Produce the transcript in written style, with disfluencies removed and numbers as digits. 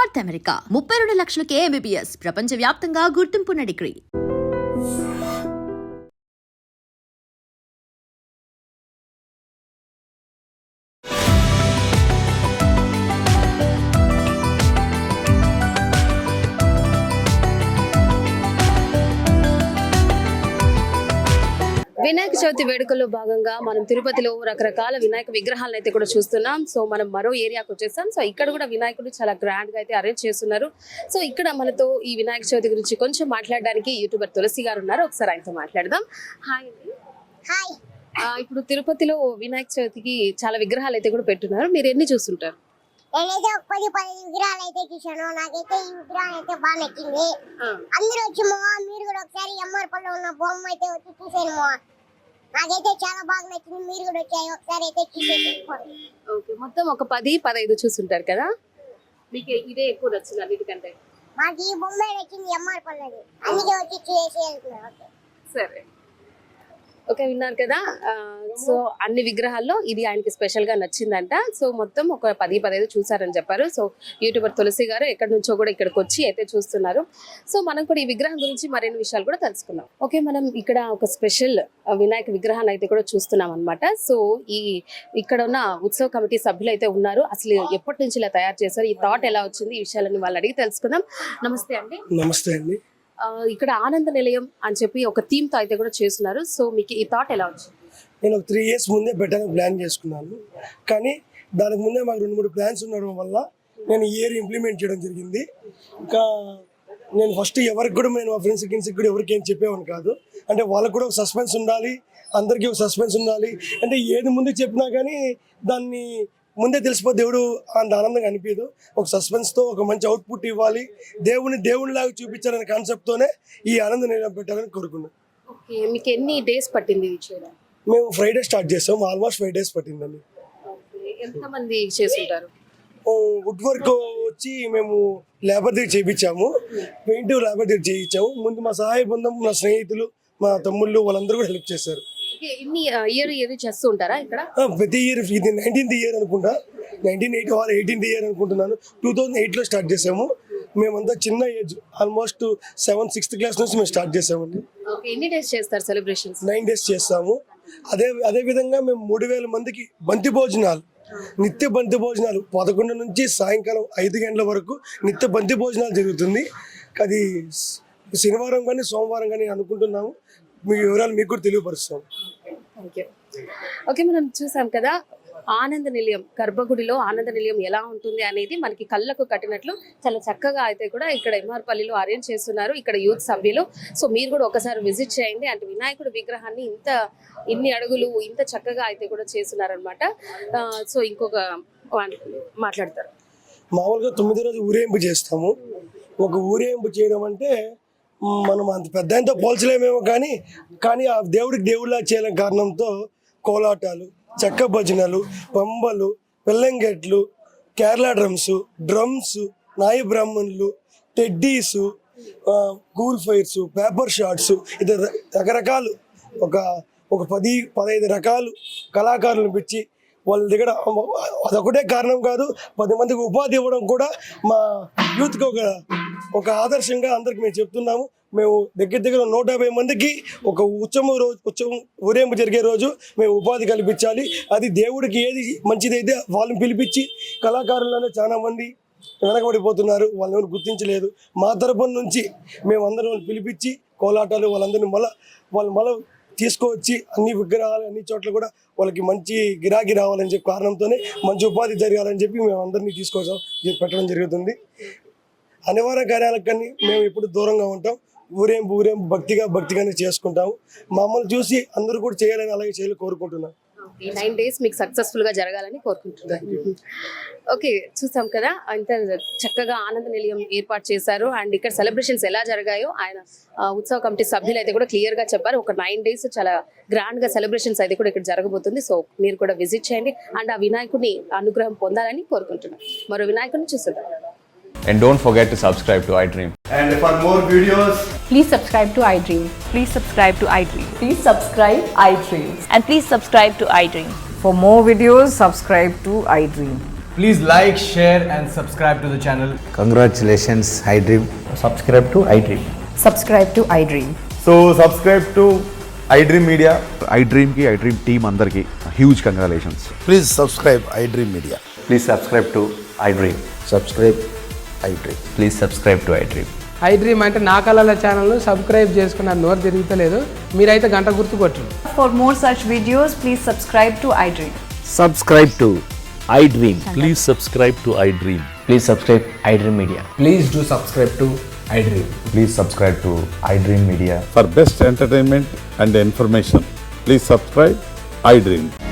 North America 32 లక్షలకే MBBS ప్రపంచవ్యాప్తంగా గుర్తింపున్న degree. Vinayaka Chavithi వేడుకల్లో భాగంగా మనం తిరుపతిలో రకరకాల వినాయక విగ్రహాలను అయితే కూడా చూస్తున్నాం. సో మనం మరో ఏరియాకి వచ్చేసాం. సో ఇక్కడ కూడా వినాయకుడు చాలా గ్రాండ్ గా అయితే అరేంజ్ చేస్తున్నారు. సో ఇక్కడ మనతో ఈ వినాయక చవితి గురించి కొంచెం మాట్లాడడానికి యూట్యూబర్ తులసి గారు ఉన్నారు. ఒకసారి ఆయనతో మాట్లాడదాం. హాయ్ అండి. హాయ్. ఇప్పుడు తిరుపతిలో వినాయక చవితికి చాలా విగ్రహాలు అయితే కూడా పెట్టున్నారు. మీరు ఎన్ని చూస్తుంటారు? నేనైతే ఒక 10 విగ్రహాలు అయితే చూసాను. నాకైతే ఈ విగ్రహం అయితే బాగా నచ్చింది. అందరూ వచ్చి మీరు కూడా ఒకసారి ఎమ్మర్పల్లిలో ఉన్న బొమ్మ అయితే వచ్చి చూసాను. నాకైతే చాలా బాగా నచ్చింది. మీరు కూడా వచ్చాయి ఒకసారి అయితే చూసేయండి. ఓకే, మొత్తం ఒక 10-15 చూస్తుంటారు కదా. మీకు ఇదే ఎక్కువ నచ్చింది అన్నిటికంటే? మాకు ఈ బొమ్మ నచ్చింది ఎమ్మర్పల్లిది, అందుకే వచ్చి చూసేసి వెళ్తున్నారు. సరే, ఓకే, విన్నారు కదా. సో అన్ని విగ్రహాల్లో ఇది ఆయనకి స్పెషల్ గా నచ్చిందంట. సో మొత్తం ఒక 10-15 చూసారని చెప్పారు. సో యూట్యూబర్ తులసి గారు ఎక్కడి నుంచో కూడా ఇక్కడికి వచ్చి అయితే చూస్తున్నారు. సో మనం కూడా ఈ విగ్రహం గురించి మరిన్ని విషయాలు కూడా తెలుసుకున్నాం. ఓకే, మనం ఇక్కడ ఒక స్పెషల్ వినాయక విగ్రహాన్ని అయితే కూడా చూస్తున్నాం అనమాట. సో ఇక్కడ ఉన్న ఉత్సవ కమిటీ సభ్యులు అయితే ఉన్నారు. అసలు ఎప్పటి నుంచి ఇలా తయారు చేశారు, ఈ థాట్ ఎలా వచ్చింది, ఈ విషయాలని వాళ్ళు అడిగి తెలుసుకుందాం. నమస్తే అండి. నమస్తే అండి. ఇక్కడ ఆనంద నిలయం అని చెప్పి ఒక థీమ్ తో అయితే కూడా చేస్తున్నారు. సో మీకు ఈ థాట్ ఎలా వచ్చింది? నేను ఒక 3 years ముందే పెట్టాలని ప్లాన్ చేసుకున్నాను. కానీ దానికి ముందే మాకు 2-3 ప్లాన్స్ ఉండడం వల్ల నేను ఈ ఇయర్ ఇంప్లిమెంట్ చేయడం జరిగింది. ఇంకా నేను ఫస్ట్ ఎవరికి కూడా నేను మా ఫ్రెండ్స్కి కూడా ఎవరికి ఏం చెప్పేవాను కాదు. అంటే వాళ్ళకు కూడా ఒక సస్పెన్స్ ఉండాలి, అందరికీ ఒక సస్పెన్స్ ఉండాలి. అంటే ఏది ముందు చెప్పినా కానీ దాన్ని ముందే తెలిసిపోతే దేవుడు అంత ఆనందంగా అనిపించదు. ఒక సస్పెన్స్తో ఒక మంచి అవుట్పుట్ ఇవ్వాలి, దేవునిలాగా చూపించాలనే కాన్సెప్ట్తోనే ఈ ఆనంద నిలయం పెట్టాలని కోరుకున్నాను. ఓకే, మీకు ఎన్ని డేస్ పట్టింది ఇది చేయడం? మేము ఫ్రైడే స్టార్ట్ చేసాం. ఆల్మోస్ట్ 5 days పట్టిందండి. ఎంతమంది చేస్తుంటారు? వుడ్ వర్క్ వచ్చి మేము లేబర్ దగ్గర చేయించాము, పెయింట్ లేబర్ దగ్గర చేయించాము. ముందు మా సహాయ బృందం, నా స్నేహితులు, మా తమ్ముళ్ళు వాళ్ళందరూ కూడా హెల్ప్ చేశారు. ఇన్ని ఇయర్ చేస్తూ ఉంటారా ఇక్కడ? ప్రతి ఇయర్. ఇది 19th year అనుకుంటా, 1980 or 18th year అనుకుంటున్నాను. 2008లో స్టార్ట్ చేసాము. మేమంతా చిన్న ఏజ్, ఆల్మోస్ట్ 6th class నుంచి మేము స్టార్ట్ చేసామండి. ఎన్ని డేస్ చేస్తారు సెలబ్రేషన్స్? 9 days చేస్తాము. అదే విధంగా మేము 3000 మందికి బంతి భోజనాలు, నిత్య బంతి భోజనాలు 11 నుంచి సాయంకాలం 5 గంటల వరకు నిత్య బంతి భోజనాలు జరుగుతుంది. అది శనివారం కానీ సోమవారం కానీ అనుకుంటున్నాము. మీ వివరాలు మీకు కూడా తెలియపరుస్తాం. ఓకే, మనం చూసాం కదా ఆనంద నిలయం, గర్భగుడిలో ఆనంద నిలయం ఎలా ఉంటుంది అనేది మనకి కళ్ళకు కట్టినట్లు చాలా చక్కగా అయితే కూడా ఇక్కడ ఎమ్మార్పల్లిలో అరేంజ్ చేస్తున్నారు ఇక్కడ యూత్ సభ్యులు. సో మీరు కూడా ఒకసారి విజిట్ చేయండి. అంటే వినాయకుడి విగ్రహాన్ని ఇన్ని అడుగులు ఇంత చక్కగా అయితే కూడా చేస్తున్నారనమాట. సో ఇంకొక మాట్లాడతారు. మామూలుగా 9వ రోజు ఊరేగింపు చేస్తాము. ఒక ఊరేగింపు చేయడం అంటే మనం అంత పెద్ద ఎంతో పోల్చలేమేమో, కానీ ఆ దేవుడిలా చేయాలని కారణంతో కోలాటాలు, చెక్క భజనలు, పంబలు, పెళ్ళంగెట్లు, కేరళ డ్రమ్స్, నాయి బ్రాహ్మణులు, టెడ్డీసు, కూల్ ఫైర్స్, పేపర్ షాట్స్, ఇది రకరకాలు ఒక 10-15 రకాలు కళాకారులను పెంచి వాళ్ళ దగ్గర అదొకటే కారణం కాదు, 10 మందికి ఉపాధి ఇవ్వడం కూడా మా యూత్కి ఒక ఆదర్శంగా అందరికి మేము చెప్తున్నాము. మేము దగ్గర 150 మందికి ఒక ఉత్సవం ఊరేగింపు జరిగే రోజు మేము ఉపాధి కల్పించాలి. అది దేవుడికి ఏది మంచిదైతే వాళ్ళని పిలిపించి, కళాకారులను చాలా మంది వెనకబడిపోతున్నారు, వాళ్ళని గుర్తించలేదు. మా తరపున నుంచి మేము అందరం పిలిపించి కోలాటాలు వాళ్ళందరినీ మళ్ళీ తీసుకువచ్చి అన్ని విగ్రహాలు అన్ని చోట్ల కూడా వాళ్ళకి మంచి గిరాకీ రావాలని చెప్పి కారణంతోనే మంచి ఉపాధి జరగాలని చెప్పి మేము అందరినీ తీసుకొచ్చాం, పెట్టడం జరుగుతుంది. అనివార్య కార్యాలకు కానీ మేము ఎప్పుడు దూరంగా ఉంటాం. ఊరేంపు భక్తిగానే చేసుకుంటాము. మమ్మల్ని చూసి అందరూ కూడా చేయాలని, అలాగే చేయాలని కోరుకుంటున్నాం. 9 days మీకు సక్సెస్ఫుల్ గా జరగాలని కోరుకుంటున్నాను. ఓకే, చూసాం కదా అంత చక్కగా ఆనంద నిలయం ఏర్పాటు చేశారు. అండ్ ఇక్కడ సెలబ్రేషన్స్ ఎలా జరిగాయో ఆయన ఉత్సవ కమిటీ సభ్యులు అయితే కూడా క్లియర్ గా చెప్పారు. ఒక 9 days చాలా గ్రాండ్ గా సెలబ్రేషన్స్ అయితే కూడా ఇక్కడ జరగబోతుంది. సో మీరు కూడా విజిట్ చేయండి అండ్ ఆ వినాయకుడిని అనుగ్రహం పొందాలని కోరుకుంటున్నాను. మరో వినాయకుడిని చూసేద్దాం. And don't forget to subscribe to iDream. And for more videos, please subscribe to iDream. Please subscribe to iDream. Please subscribe iDream. And please subscribe to iDream. For more videos, subscribe to iDream. Please like, share, and subscribe to the channel. Congratulations, iDream. Subscribe to iDream. Subscribe to iDream. So subscribe to iDream Media. iDream ki iDream team andarki huge congratulations. Please subscribe iDream Media. Please subscribe to iDream. Subscribe iDream. Please subscribe to iDream. iDream అంటే నా కళల channel subscribe చేసుకున్న నోరు తిరుగుతలేదు మీరైతే గంట గుర్తు కొట్టండి. For more such videos, please subscribe to iDream. Subscribe to iDream. Please subscribe to iDream. Please subscribe iDream Media. Please do subscribe to iDream. Please subscribe to iDream Media. For best entertainment and information, please subscribe iDream.